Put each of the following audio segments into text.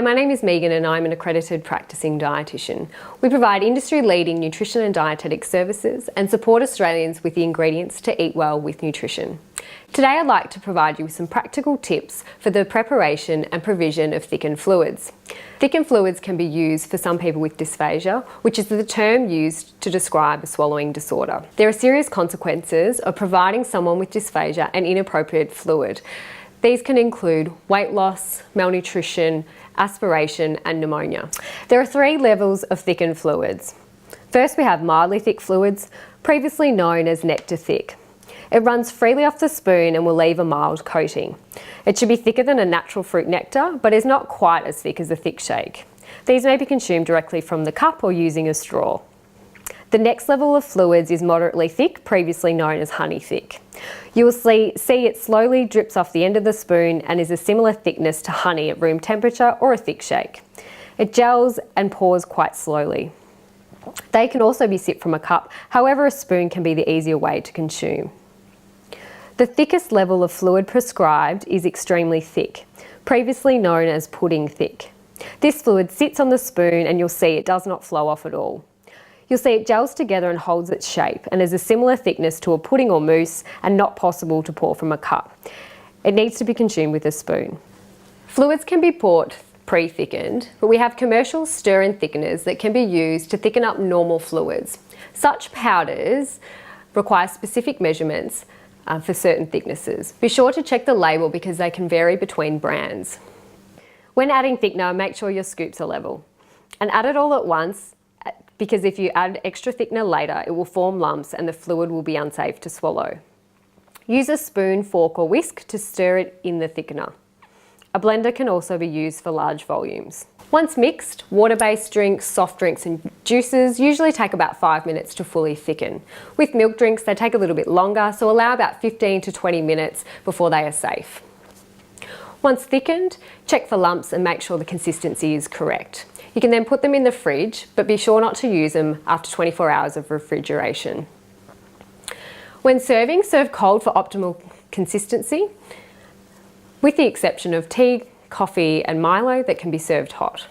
my name is Megan and I'm an accredited practicing dietitian. We provide industry-leading nutrition and dietetic services and support Australians with the ingredients to eat well with nutrition. Today I'd like to provide you with some practical tips for the preparation and provision of thickened fluids. Thickened fluids can be used for some people with dysphagia, which is the term used to describe a swallowing disorder. There are serious consequences of providing someone with dysphagia an inappropriate fluid. These can include weight loss, malnutrition, aspiration and pneumonia. There are 3 levels of thickened fluids. First we have mildly thick fluids, previously known as nectar thick. It runs freely off the spoon and will leave a mild coating. It should be thicker than a natural fruit nectar, but is not quite as thick as a thick shake. These may be consumed directly from the cup or using a straw. The next level of fluids is moderately thick, previously known as honey thick. You will see it slowly drips off the end of the spoon and is a similar thickness to honey at room temperature or a thick shake. It gels and pours quite slowly. They can also be sipped from a cup, however a spoon can be the easier way to consume. The thickest level of fluid prescribed is extremely thick, previously known as pudding thick. This fluid sits on the spoon and you'll see it does not flow off at all. You'll see it gels together and holds its shape and is a similar thickness to a pudding or mousse and not possible to pour from a cup. It needs to be consumed with a spoon. Fluids can be bought pre-thickened, but we have commercial stir-in thickeners that can be used to thicken up normal fluids. Such powders require specific measurements for certain thicknesses. Be sure to check the label because they can vary between brands. When adding thickener, make sure your scoops are level and add it all at once, because if you add extra thickener later, it will form lumps and the fluid will be unsafe to swallow. Use a spoon, fork or whisk to stir it in the thickener. A blender can also be used for large volumes. Once mixed, water-based drinks, soft drinks and juices usually take about 5 minutes to fully thicken. With milk drinks, they take a little bit longer, so allow about 15 to 20 minutes before they are safe. Once thickened, check for lumps and make sure the consistency is correct. You can then put them in the fridge, but be sure not to use them after 24 hours of refrigeration. When serving, serve cold for optimal consistency, with the exception of tea, coffee and Milo that can be served hot.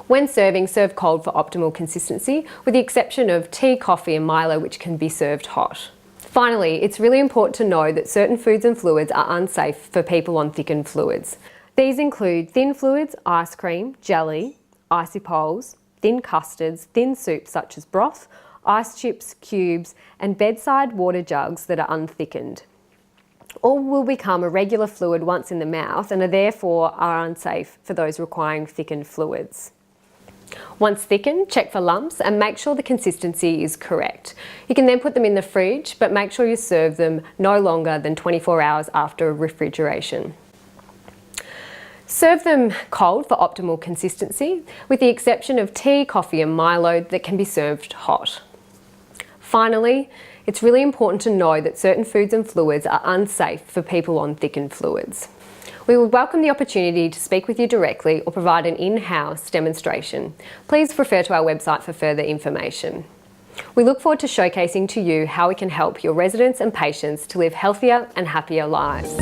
When serving, serve cold for optimal consistency, with the exception of tea, coffee and Milo which can be served hot. Finally, it's really important to know that certain foods and fluids are unsafe for people on thickened fluids. These include thin fluids, ice cream, jelly, icy poles, thin custards, thin soups such as broth, ice chips, cubes, and bedside water jugs that are unthickened. All will become a regular fluid once in the mouth and are therefore unsafe for those requiring thickened fluids. Once thickened, check for lumps and make sure the consistency is correct. You can then put them in the fridge, but make sure you serve them no longer than 24 hours after refrigeration. Serve them cold for optimal consistency, with the exception of tea, coffee and Milo that can be served hot. Finally, it's really important to know that certain foods and fluids are unsafe for people on thickened fluids. We would welcome the opportunity to speak with you directly or provide an in-house demonstration. Please refer to our website for further information. We look forward to showcasing to you how we can help your residents and patients to live healthier and happier lives.